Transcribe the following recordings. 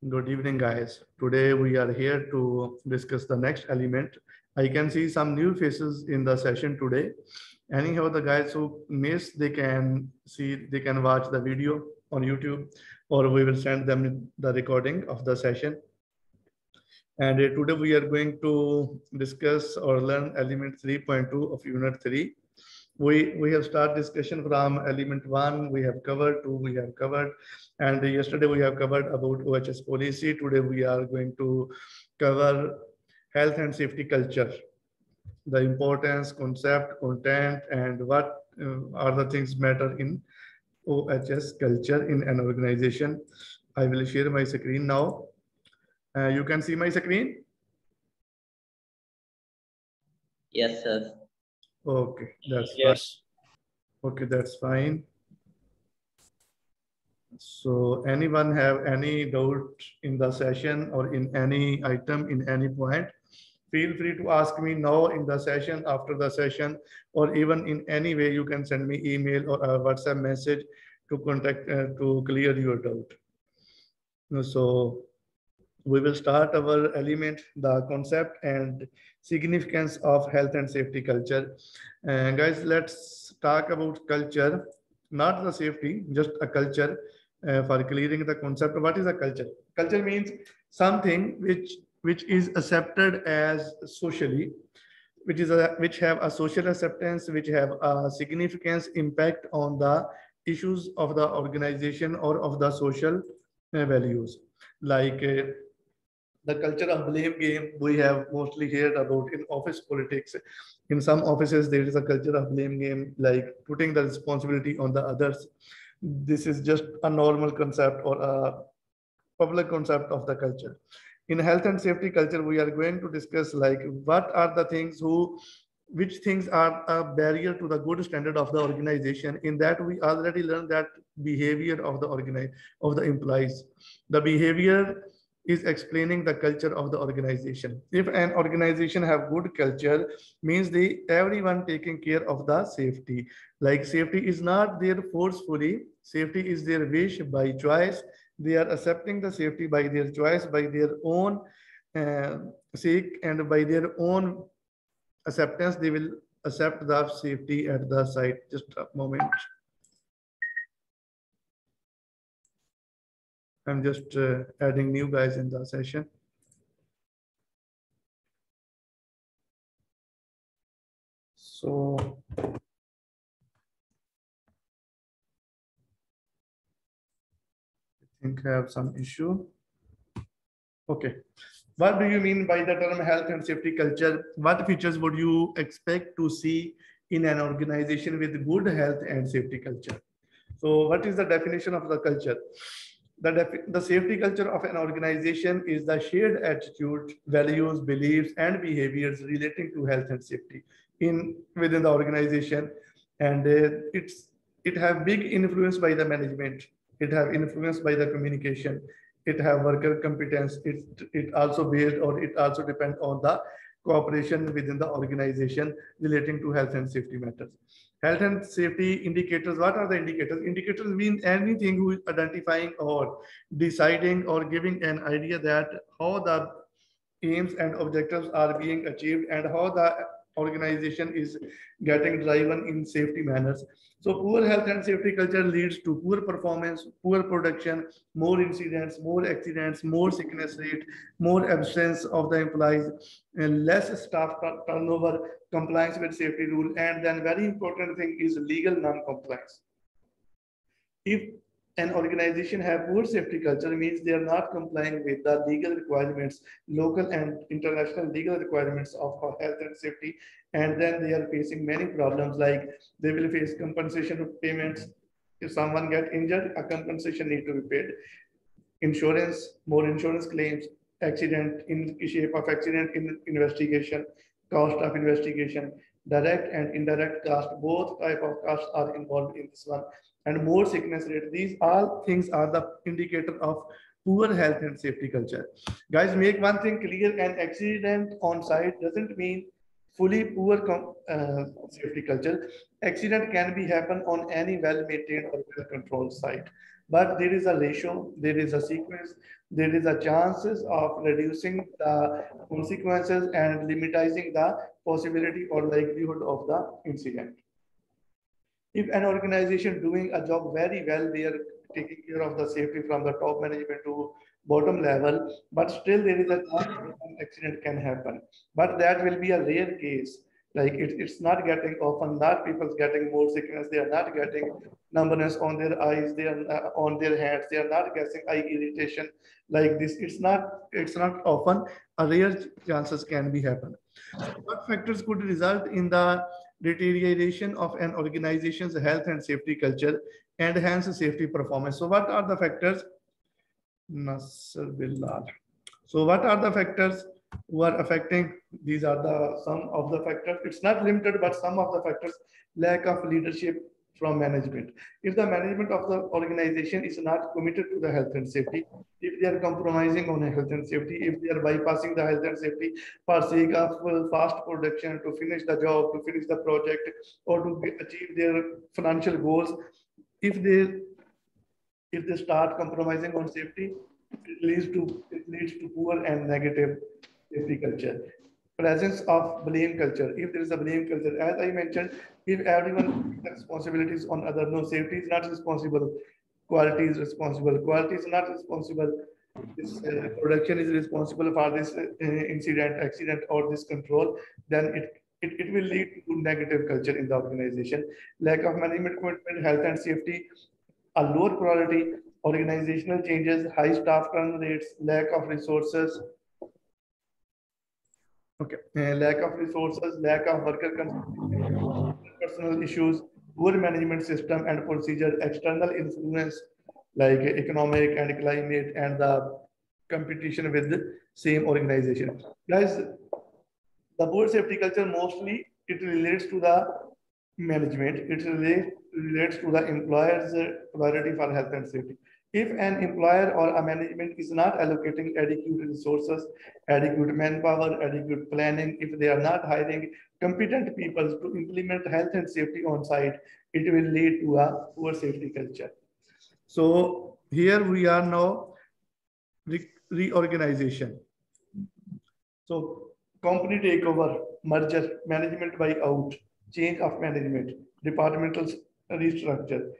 Good evening, guys. Today we are here to discuss the next element. I can see some new faces in the session today. Anyhow, the guys who miss, they can watch the video on YouTube, or we will send them the recording of the session. And today we are going to discuss or learn element 3.2 of unit 3. We have started discussion from element 1, we have covered 2, we have covered, and yesterday we have covered about OHS policy. Today we are going to cover health and safety culture, the importance, concept, content, and what are the things matter in OHS culture in an organization. I will share my screen now. You can see my screen. Yes, sir. Okay, that's fine. Yes. Okay, that's fine. So anyone have any doubt in the session or in any item in any point, feel free to ask me now in the session, after the session, or even in any way you can send me email or a WhatsApp message to contact to clear your doubt. So we will start our element, the concept and significance of health and safety culture. And guys, let's talk about culture, not the safety, just a culture. For clearing the concept, what is a culture? Culture means something which is accepted as socially, which have a social acceptance, which have a significance impact on the issues of the organization or of the social values, like the culture of blame game we have mostly heard about in office politics. In some offices there is a culture of blame game, like putting the responsibility on the others. This is just a normal concept or a public concept of the culture. In health and safety culture we are going to discuss like what are the things who which things are a barrier to the good standard of the organization. In that we already learned that behavior of the of the employees, the behavior is explaining the culture of the organization. If an organization have good culture, means the everyone taking care of the safety. Like safety is not there forcefully, safety is their wish by choice. They are accepting the safety by their choice, by their own uh, sake, and by their own acceptance. They will accept the safety at the site. Just a moment. I'm just adding new guys in the session. So I think I have some issue. Okay. What do you mean by the term health and safety culture? What features would you expect to see in an organization with good health and safety culture? So what is the definition of the culture? The safety culture of an organization is the shared attitude, values, beliefs, and behaviors relating to health and safety in within the organization. And it have big influence by the management. It have influence by the communication. It have worker competence. It also based or it also depend on the cooperation within the organization relating to health and safety matters. Health and safety indicators. What are the indicators? Indicators mean anything who is identifying or deciding or giving an idea that how the aims and objectives are being achieved and how the organization is getting driven in safety manners. So poor health and safety culture leads to poor performance, poor production, more incidents, more accidents, more sickness rate, more absence of the employees, and less staff turnover, compliance with safety rule, and then very important thing is legal non-compliance. If an organization have poor safety culture, means they are not complying with the legal requirements, local and international legal requirements of health and safety, and then they are facing many problems, like they will face compensation payments. If someone get injured, a compensation need to be paid. Insurance, more insurance claims, accident in shape of accident in investigation, cost of investigation, direct and indirect cost, both type of costs are involved in this one, and more sickness rate. These all things are the indicator of poor health and safety culture. Guys, make one thing clear: an accident on site doesn't mean fully poor safety culture. Accident can be happen on any well-maintained or well-controlled site. but there is a ratio, there is a sequence, there is a chances of reducing the consequences and limiting the possibility or likelihood of the incident. If an organization doing a job very well, they are taking care of the safety from the top management to bottom level, but still there is a chance an accident can happen. But that will be a rare case. Like it's not getting often, not people getting more sickness, they are not getting numbness on their eyes, they are on their hands, they are not getting eye irritation like this. It's not often. A rare chances can be happen. So what factors could result in the deterioration of an organization's health and safety culture and hence safety performance? So what are the factors? Nasser Bilal. So what are the factors who are affecting? These are the some of the factors. It's not limited, but some of the factors: lack of leadership from management. If the management of the organization is not committed to the health and safety, if they are compromising on health and safety, if they are bypassing the health and safety for sake of fast production to finish the job, to finish the project, or to achieve their financial goals, if they start compromising on safety, it leads to poor and negative safety culture. Presence of blame culture. If there is a blame culture, as I mentioned, if everyone responsibilities on other, no, safety is not responsible, quality is responsible, quality is not responsible, this production is responsible for this incident, accident, or this control, then it will lead to negative culture in the organization. Lack of management commitment, health and safety, a lower priority, organizational changes, high staff turn rates, lack of resources. Okay, lack of resources, lack of worker personal issues, poor management system and procedure, external influence like economic and climate and the competition with the same organization. Guys, the poor safety culture mostly it relates to the management. It relates to the employer's priority for health and safety. If an employer or a management is not allocating adequate resources, adequate manpower, adequate planning, if they are not hiring competent people to implement health and safety on site, it will lead to a poor safety culture. So here we are now reorganization. So company takeover, merger, management buyout, change of management, departmental restructure,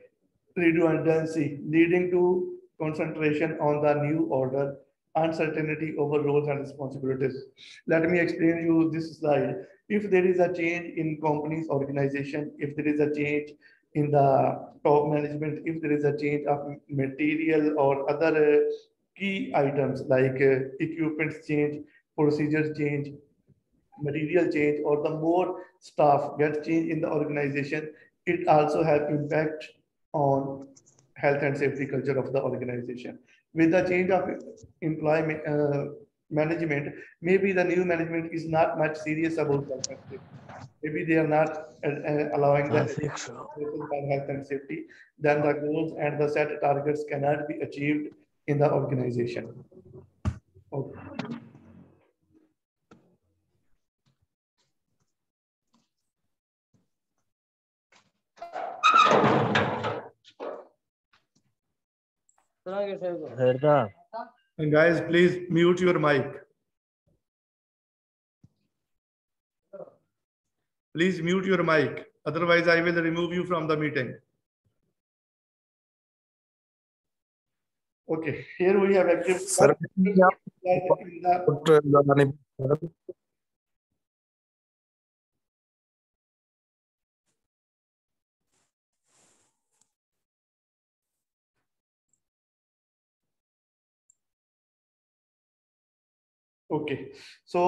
redundancy, leading to concentration on the new order, uncertainty over roles and responsibilities. Let me explain you this slide. If there is a change in company's organization, if there is a change in the top management, if there is a change of material or other key items like equipment change, procedures change, material change, or the more staff gets change in the organization, it also have impact on health and safety culture of the organization. With the change of employment management, maybe the new management is not much serious about health and safety. Maybe they are not allowing the for health and safety. Then the goals and the set targets cannot be achieved in the organization. Okay. And guys, please mute your mic. Please mute your mic. Otherwise, I will remove you from the meeting. Okay, here we have active. Sir, okay so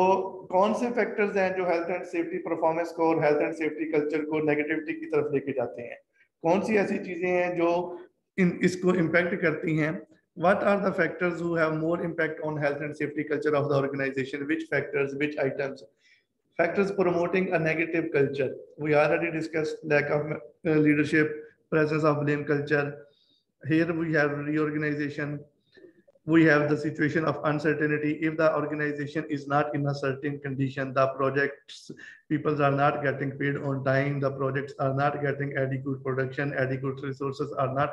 कौन से factors हैं जो health and safety performance को और health and safety culture को negativity की तरफ लेके जाते हैं? कौन सी ऐसी चीजें हैं जो इसको इम्पैक्ट करती हैं? What are the factors who have more impact on health and safety culture of the organization? Which factors, which items? Factors promoting a negative culture. We already discussed lack of leadership, presence of blame culture. Here we have reorganization, we have the situation of uncertainty. If the organization is not in a certain condition, the projects, people are not getting paid on time, the projects are not getting adequate production, adequate resources are not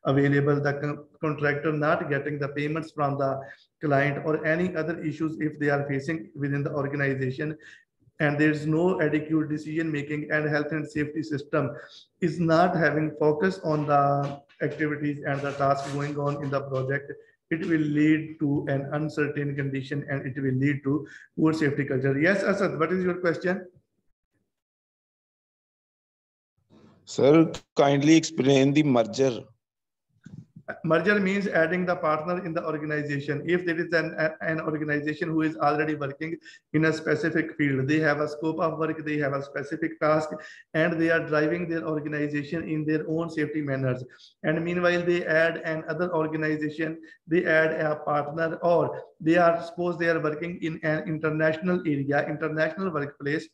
available, the contractor not getting the payments from the client, or any other issues if they are facing within the organization, and there is no adequate decision making, and health and safety system is not having focus on the activities and the tasks going on in the project, it will lead to an uncertain condition and it will lead to poor safety culture. Yes, Asad, what is your question? Sir, kindly explain the merger. Merger means adding the partner in the organization. If there is an organization who is already working in a specific field, they have a scope of work, they have a specific task, and they are driving their organization in their own safety manners. And meanwhile, they add another organization, they add a partner, or they are, suppose they are working in an international area, international workplace,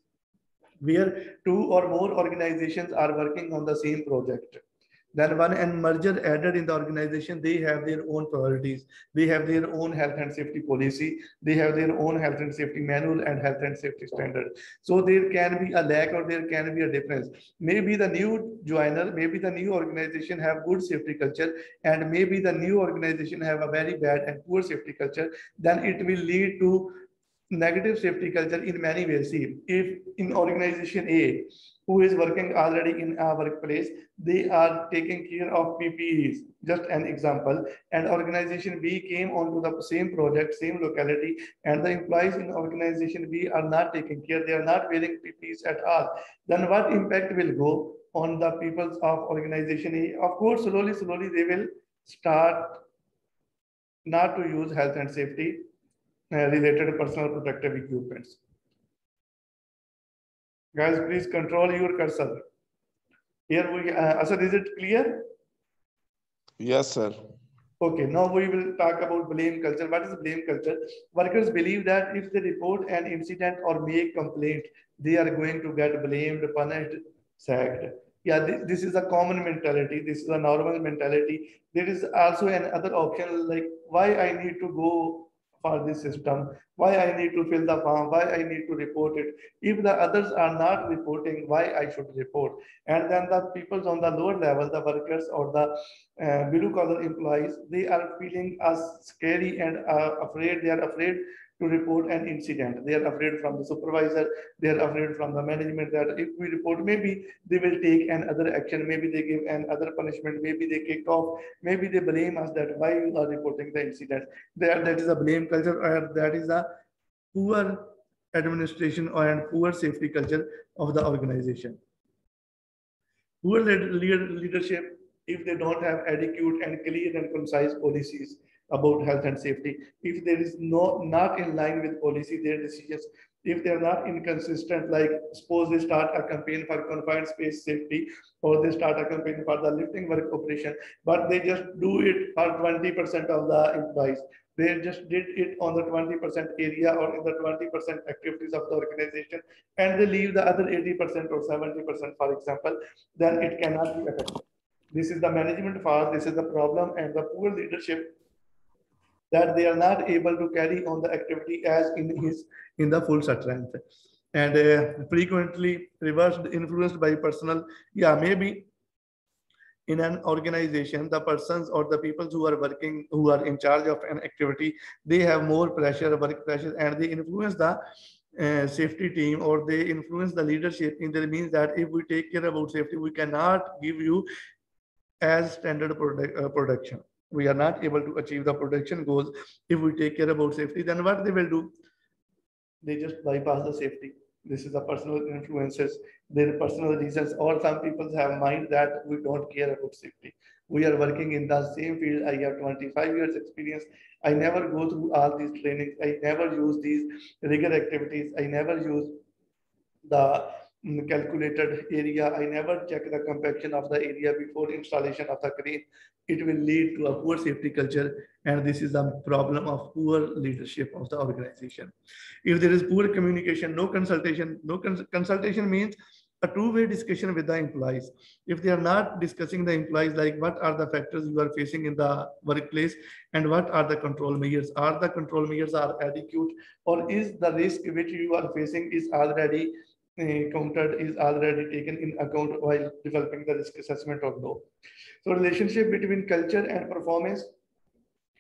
where two or more organizations are working on the same project. Then one and merger added in the organization, they have their own priorities, they have their own health and safety policy, they have their own health and safety manual and health and safety standard. So there can be a lack or there can be a difference. Maybe the new joiner, maybe the new organization have good safety culture, and maybe the new organization have a very bad and poor safety culture. Then it will lead to negative safety culture in many ways. See, if in organization A, who is working already in a workplace, they are taking care of PPEs, just an example, and organization B came onto the same project, same locality, and the employees in organization B are not taking care, they are not wearing PPEs at all, then what impact will go on the people of organization A? Of course, slowly, they will start not to use health and safety related personal protective equipments. Guys, please control your cursor. Here we, Asad, is it clear? Yes, sir. Okay, now we will talk about blame culture. What is blame culture? Workers believe that if they report an incident or make complaint, they are going to get blamed, punished, sacked. Yeah, this is a common mentality. This is a normal mentality. There is also another option like why I need to go for this system, why I need to fill the form, why I need to report it. If the others are not reporting, why I should report? And then the people on the lower level, the workers or the blue collar employees, they are feeling as scary and afraid. They are afraid to report an incident. They are afraid from the supervisor. They are afraid from the management that if we report, maybe they will take another action. Maybe they give another punishment. Maybe they kick off. Maybe they blame us that why you are reporting the incident. That is a blame culture, or that is a poor administration and poor safety culture of the organization. Poor leadership, if they don't have adequate and clear and concise policies about health and safety, if there is not in line with policy, their decisions, if they are not inconsistent, like suppose they start a campaign for confined space safety, or they start a campaign for the lifting work operation, but they just do it for 20% of the employees. They just did it on the 20% area or in the 20% activities of the organization, and they leave the other 80% or 70%, for example, then it cannot be effective. This is the management fault, this is the problem, and the poor leadership, that they are not able to carry on the activity as in the full strength, and frequently reversed, influenced by personal. Yeah, maybe in an organization, the persons or the people who are working, who are in charge of an activity, they have more pressure, work pressure, and they influence the safety team, or they influence the leadership in the means that if we take care about safety, we cannot give you as standard production. We are not able to achieve the production goals if we take care about safety. Then what they will do? They just bypass the safety. This is the personal influences, their personal reasons, or some people have mind that we don't care about safety. We are working in the same field. I have 25 years experience. I never go through all these trainings. I never use these rigor activities. I never use the calculated area. I never check the compaction of the area before installation of the crane. It will lead to a poor safety culture, and this is the problem of poor leadership of the organization. If there is poor communication, no consultation, consultation means a two-way discussion with the employees. If they are not discussing the employees, like what are the factors you are facing in the workplace and what are the control measures? Are the control measures are adequate, or is the risk which you are facing is already countered, is already taken in account while developing the risk assessment or no? So relationship between culture and performance,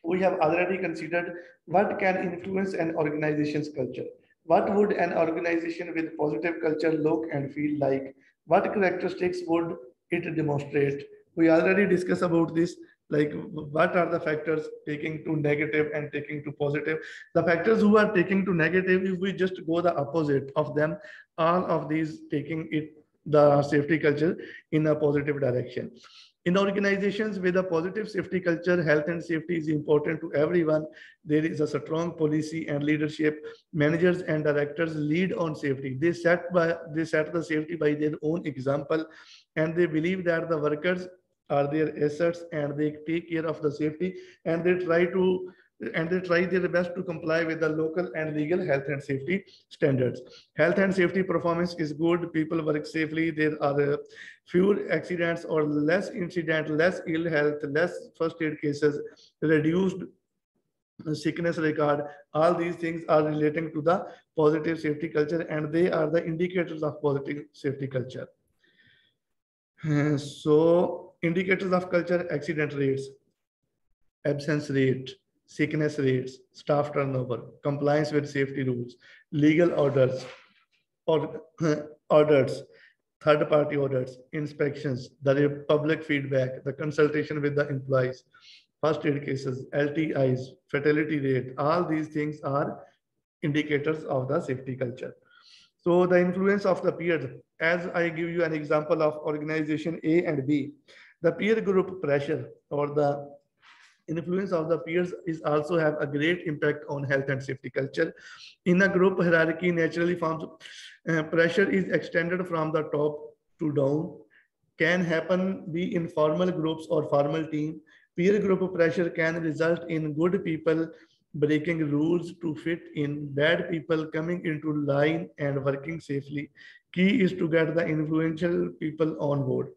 we have already considered what can influence an organization's culture. What would an organization with positive culture look and feel like? What characteristics would it demonstrate? We already discussed about this, like what are the factors taking to negative and taking to positive. The factors who are taking to negative, if we just go the opposite of them, all of these taking it the safety culture in a positive direction. In organizations with a positive safety culture, health and safety is important to everyone. There is a strong policy and leadership. Managers and directors lead on safety. They set the safety by their own example, and they believe that the workers are their assets and they take care of the safety, and they try their best to comply with the local and legal health and safety standards. Health and safety performance is good. People work safely. There are fewer accidents or less incident, less ill health, less first aid cases, reduced sickness record. All these things are relating to the positive safety culture, and they are the indicators of positive safety culture. So indicators of culture: accident rates, absence rate, sickness rates, staff turnover, compliance with safety rules, legal orders, or orders, third-party audits, inspections, the public feedback, the consultation with the employees, first aid cases, LTIs, fatality rate. All these things are indicators of the safety culture. So the influence of the peers, as I give you an example of organization A and B, the peer group pressure or the influence of the peers is also have a great impact on health and safety culture. In a group hierarchy naturally forms, pressure is extended from the top to down, can happen be in formal groups or formal team. Peer group pressure can result in good people breaking rules to fit in, bad people coming into line and working safely. Key is to get the influential people on board.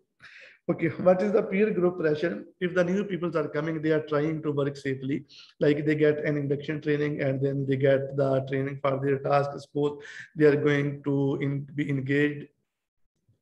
Okay, what is the peer group pressure? If the new people are coming, they are trying to work safely, like they get an induction training and then they get the training for their task. Suppose they are going to be engaged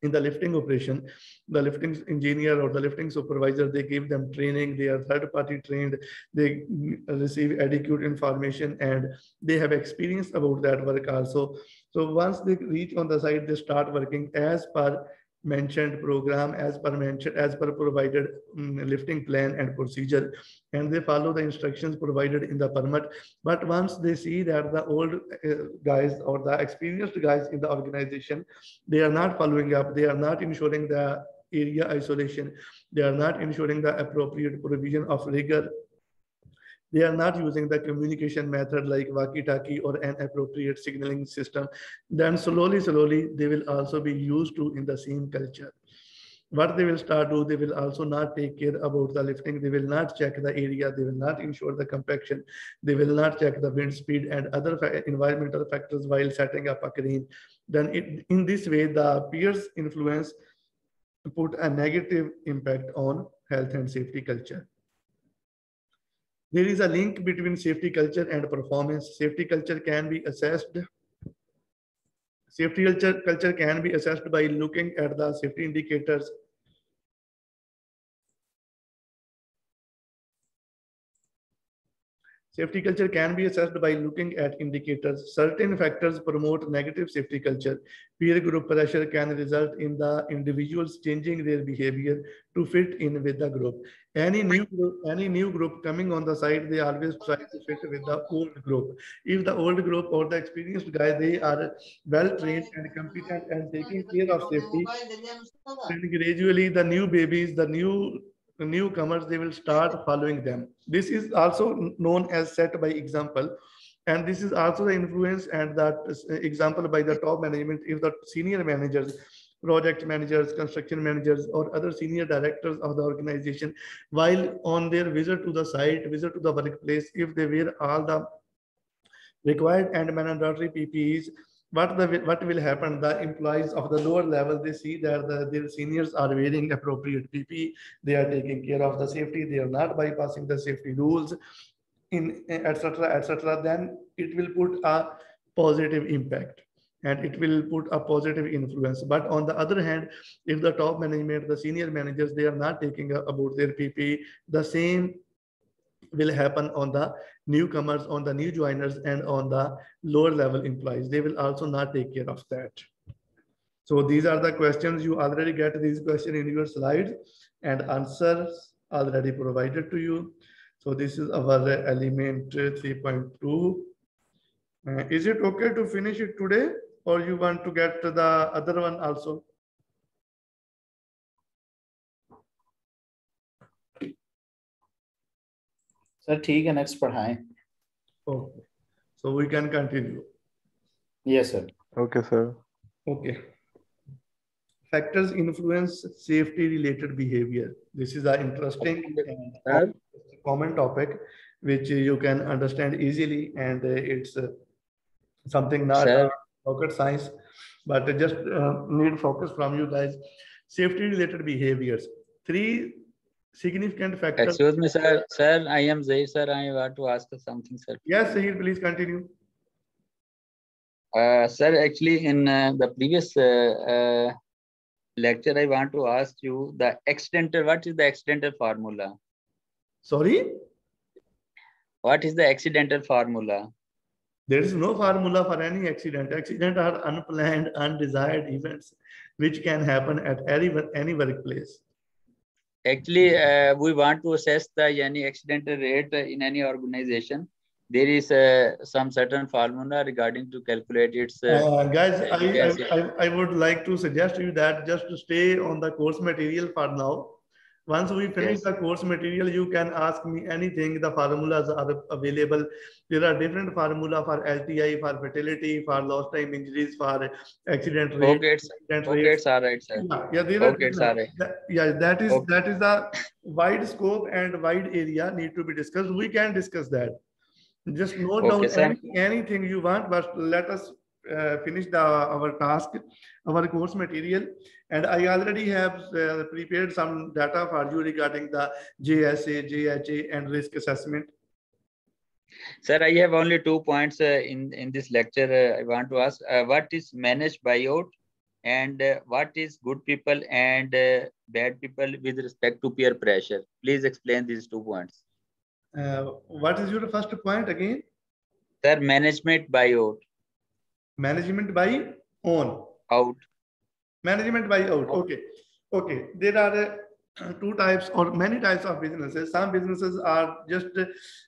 in the lifting operation, the lifting engineer or the lifting supervisor, they give them training, they are third party trained, they receive adequate information and they have experience about that work also. So once they reach on the site, they start working as per mentioned program, as per provided lifting plan and procedure, and they follow the instructions provided in the permit. But once they see that the old guys or the experienced guys in the organization, they are not following up, they are not ensuring the area isolation, they are not ensuring the appropriate provision of rigor, they are not using the communication method like walkie-talkie or an appropriate signaling system, then slowly they will also be used to in the same culture. What they will start do, they will also not take care about the lifting, they will not check the area, they will not ensure the compaction, they will not check the wind speed and other environmental factors while setting up a crane. Then in this way, the peers influence put a negative impact on health and safety culture. There is a link between safety culture and performance. Safety culture can be assessed. Safety culture can be assessed by looking at the safety indicators. Safety culture can be assessed by looking at indicators. Certain factors promote negative safety culture. Peer group pressure can result in the individuals changing their behavior to fit in with the group. Any new group coming on the site, they always try to fit with the old group. If the old group or the experienced guy, they are well trained and competent and taking care of safety, and gradually the new babies, the newcomers, they will start following them. This is also known as set by example, and this is also the influence and that example by the top management. If the senior managers, project managers, construction managers, or other senior directors of the organization, while on their visit to the site, visit to the workplace, if they wear all the required and mandatory PPEs, what will happen? The employees of the lower level, they see that their seniors are wearing appropriate PPE, they are taking care of the safety, they are not bypassing the safety rules, in etc. etc. Then it will put a positive impact and it will put a positive influence. But on the other hand, if the top management, the senior managers, they are not taking about their PPE, the same will happen on the newcomers, on the new joiners, and on the lower level employees. They will also not take care of that. So these are the questions. You already get these questions in your slides and answers already provided to you. So this is our element 3.2. Is it okay to finish it today, or you want to get to the other one also? Sir ठीक है, next पढ़ाएं. Okay. So we can continue. Yes, sir. Okay, sir. Okay. Factors influence safety related behavior. This is an interesting and common topic which you can understand easily, and it's something not rocket science, but just need focus from you guys. Safety related behaviors. 3 significant factors. Excuse me, sir. Sir, I am Zaid, sir. I want to ask something, sir. Yes, Zahir, please continue. Sir, actually, in the previous lecture, I want to ask you the accidental. What is the accidental formula? Sorry? What is the accidental formula? There is no formula for any accident. Accidents are unplanned, undesired events which can happen at any workplace. Actually, we want to assess the any accidental rate in any organization. There is some certain formula regarding to calculate its. Guys, I would like to suggest you that just to stay on the course material for now. Once we finish the course material, you can ask me anything. The formulas are available. There are different formula for LTI, for fatality, for lost time injuries, for accident rate. Okay, it's all right, sir. Yeah, okay, it's all right. That is a wide scope and wide area need to be discussed. We can discuss that. Just note down anything you want, but let us finish our task, our course material. And I already have prepared some data for you regarding the JSA, JHA, and risk assessment. Sir, I have only 2 points in this lecture. I want to ask what is managed buyout, and what is good people and bad people with respect to peer pressure. Please explain these 2 points. What is your first point again? Sir, management buyout. Management by own. Out. Management by out. Okay. Okay. There are 2 types or many types of businesses. Some businesses are just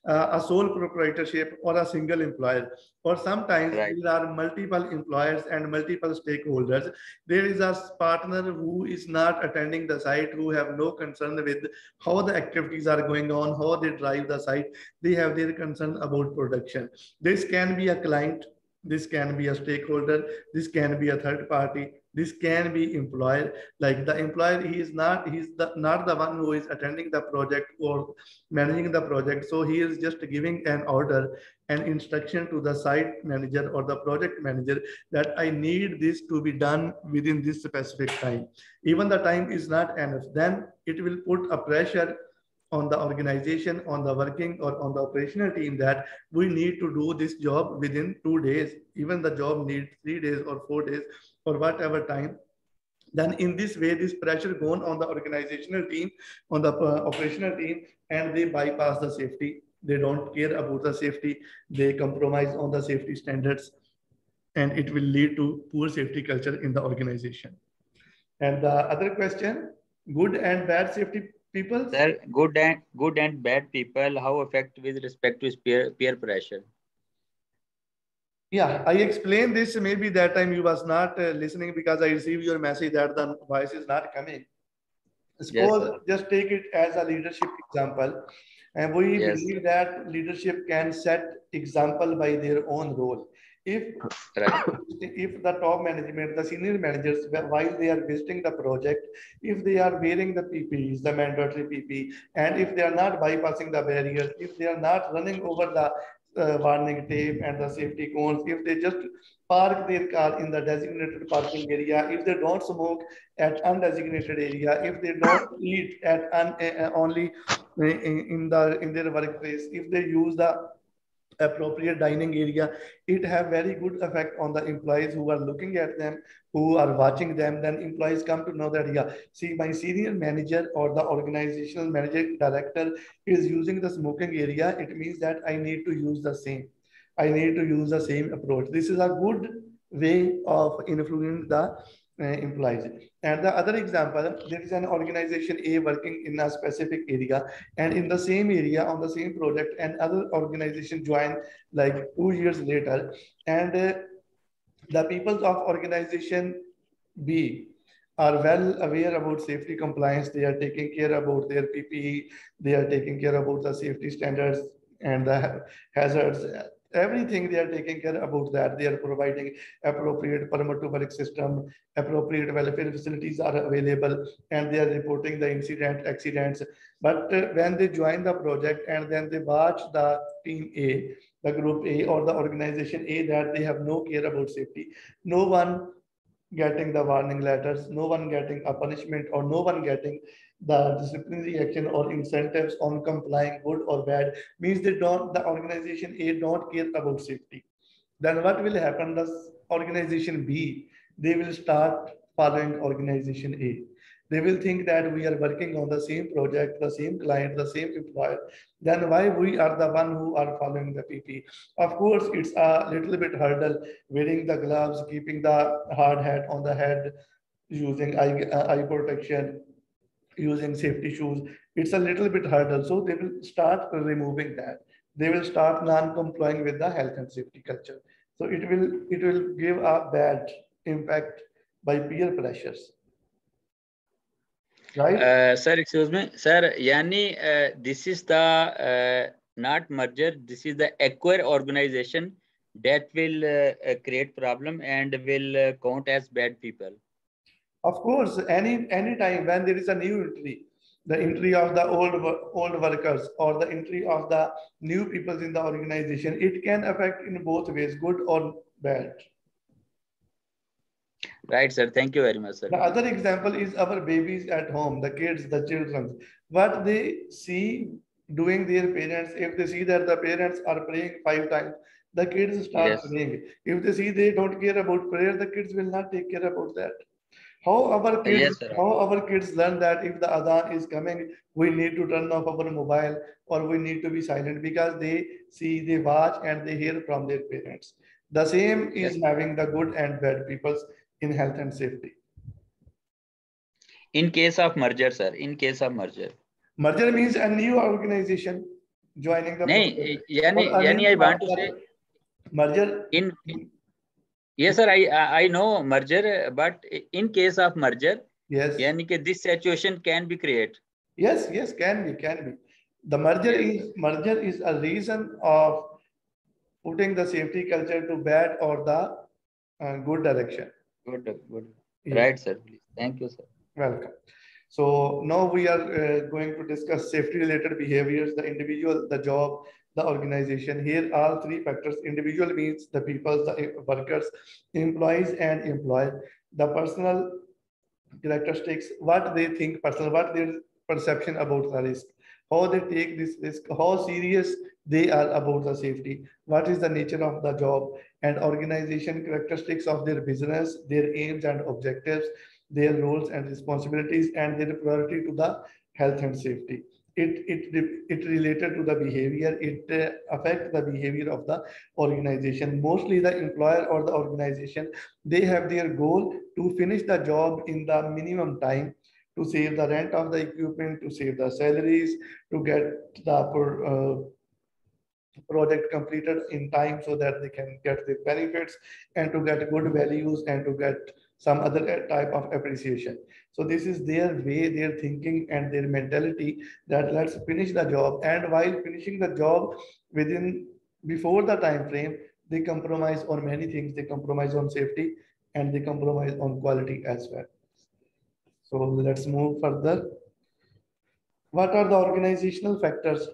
a sole proprietorship or a single employer, or sometimes there are multiple employers and multiple stakeholders. There is a partner who is not attending the site, who have no concern with how the activities are going on, how they drive the site. They have their concern about production. This can be a client, this can be a stakeholder, this can be a third party, this can be employer. Like the employer, he's not the one who is attending the project or managing the project. So he is just giving an order, an instruction to the site manager or the project manager that I need this to be done within this specific time. Even the time is not enough, then it will put a pressure on the organization, on the working or on the operational team that we need to do this job within 2 days. Even the job needs 3 days or 4 days or whatever time. Then in this way, this pressure gone on the organizational team, on the operational team, and they bypass the safety. They don't care about the safety. They compromise on the safety standards, and it will lead to poor safety culture in the organization. And the other question, good and bad safety people? Sir, good and bad people, how affect with respect to peer pressure? Yeah, I explained this. Maybe that time you was not listening because I received your message that the voice is not coming. Suppose just take it as a leadership example. And we believe that leadership can set example by their own role. If the top management, the senior managers, while they are visiting the project, if they are wearing the PPEs, the mandatory PPE, and if they are not bypassing the barriers, if they are not running over the warning tape and the safety cones, if they just park their car in the designated parking area, if they don't smoke at undesignated area, if they don't eat at only in their workplace, if they use the appropriate dining area, it have very good effect on the employees who are looking at them, who are watching them. Then employees come to know that, yeah, see, my senior manager or the organizational manager director is using the smoking area, it means that I need to use the same, I need to use the same approach. This is a good way of influencing the employees. And the other example, there is an organization A working in a specific area, and in the same area on the same project, and other organization join like 2 years later, and the people of organization B are well aware about safety compliance. They are taking care about their PPE, they are taking care about the safety standards and the hazards, everything they are taking care about that. They are providing appropriate permit to work system, appropriate welfare facilities are available, and they are reporting the accidents. But when they join the project and then they watch the team A, the group A or the organization A, that they have no care about safety, no one getting the warning letters, no one getting a punishment, or no one getting the disciplinary action or incentives on complying, good or bad, means they don't, the organization A don't care about safety. Then what will happen? The organization B, they will start following organization A. They will think that we are working on the same project, the same client, the same employer. Then why we are the one who are following the PP? Of course, it's a little bit hurdle, wearing the gloves, keeping the hard hat on the head, using eye protection, using safety shoes. It's a little bit hurdle. So they will start removing that. They will start non-complying with the health and safety culture. So it will give a bad impact by peer pressures. Right? Sir, excuse me, sir. Yani, this is the not merger. This is the acquire organization that will create problem and will count as bad people. Of course, any time when there is a new entry, the entry of the old workers or the entry of the new people in the organization, it can affect in both ways, good or bad. Right, sir. Thank you very much, sir. The other example is our babies at home, the kids, the children. What they see doing their parents, if they see that the parents are praying 5 times, the kids start Yes. praying. If they see they don't care about prayer, the kids will not take care about that. How our kids, Yes, sir. how our kids learn that if the adhan is coming, we need to turn off our mobile or we need to be silent, because they see, they watch, and they hear from their parents. The same is Yes. having the good and bad peoples in health and safety. In case of merger, sir. In case of merger. Merger means a new organization joining the Nahin, process. yani I want to say merger. in yes, sir. I know merger, but in case of merger, Yes. yani ke this situation can be created. Yes, can be. The merger is a reason of putting the safety culture to bad or the good direction. Good. Yeah. Right, sir. Please. Thank you, sir. Welcome. So now we are going to discuss safety related behaviors, the individual, the job, the organization. Here all 3 factors. Individual means the people, the workers, employees and employed. The personal characteristics, what they think personal, what their perception about the risk, how they take this risk, how serious they are about the safety, what is the nature of the job, and organization characteristics of their business, their aims and objectives, their roles and responsibilities, and their priority to the health and safety. It related to the behavior, it affect the behavior of the organization. Mostly the employer or the organization, they have their goal to finish the job in the minimum time, to save the rent of the equipment, to save the salaries, to get the project completed in time so that they can get the benefits, and to get good values, and to get some other type of appreciation. So this is their way, their thinking and their mentality, that let's finish the job. And while finishing the job before the time frame, they compromise on many things. They compromise on safety and they compromise on quality as well. So let's move further. What are the organizational factors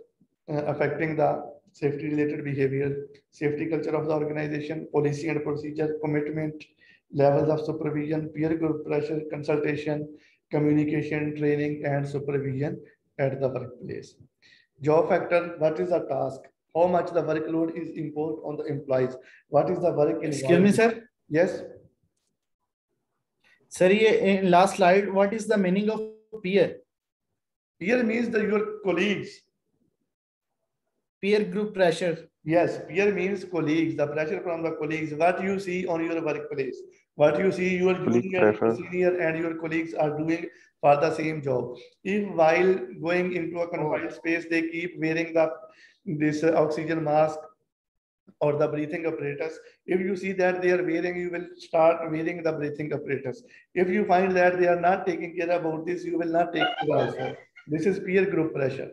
affecting the safety related behavior, safety culture of the organization, policy and procedure, commitment, levels of supervision, peer group pressure, consultation, communication, training, and supervision at the workplace. Job factor, what is the task? How much the workload is imposed on the employees? What is the work in? Excuse me, sir. Yes. Sir, in last slide, what is the meaning of peer? Peer means your colleagues. Peer group pressure. Yes, peer means colleagues, the pressure from the colleagues, what you see on your workplace, what you see your junior, senior, and your colleagues are doing for the same job. If while going into a confined space, they keep wearing this oxygen mask or the breathing apparatus, if you see that they are wearing, you will start wearing the breathing apparatus. If you find that they are not taking care about this, you will not take care also. This is peer group pressure.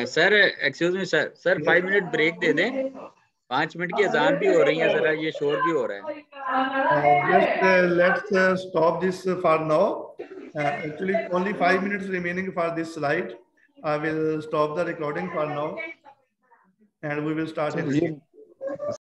Sir excuse me sir 5 minute break दे दें 5 minute की अजान भी हो रही है जरा ये शोर भी हो रहा है just let's stop this for now. Actually only 5 minutes remaining for this slide. I will stop the recording for now and we will start it.